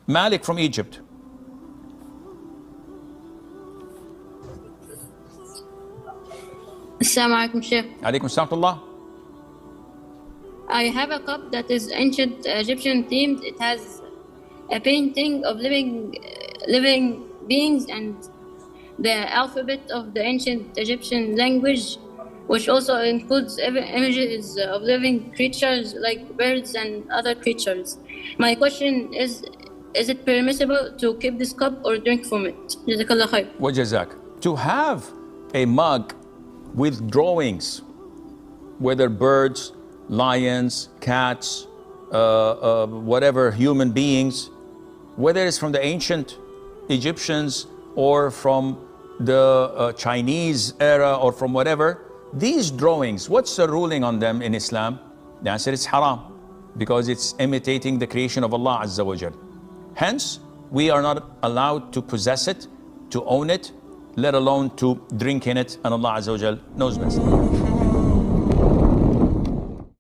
Malik from Egypt. Assalamualaikum, Sheikh. Alaikum salam. I have a cup that is ancient Egyptian themed. It has a painting of living beings and the alphabet of the ancient Egyptian language, which also includes images of living creatures like birds and other creatures. My question is it permissible to keep this cup or drink from it? Jazakallah khair. Wa jazak. To have a mug with drawings, whether birds, lions, cats, whatever, human beings, whether it's from the ancient Egyptians or from the Chinese era or from whatever, these drawings, what's the ruling on them in Islam? The answer is haram, because it's imitating the creation of Allah Azza wa Jal. Hence, we are not allowed to possess it, to own it, let alone to drink in it, and Allah Azza wa Jal knows best.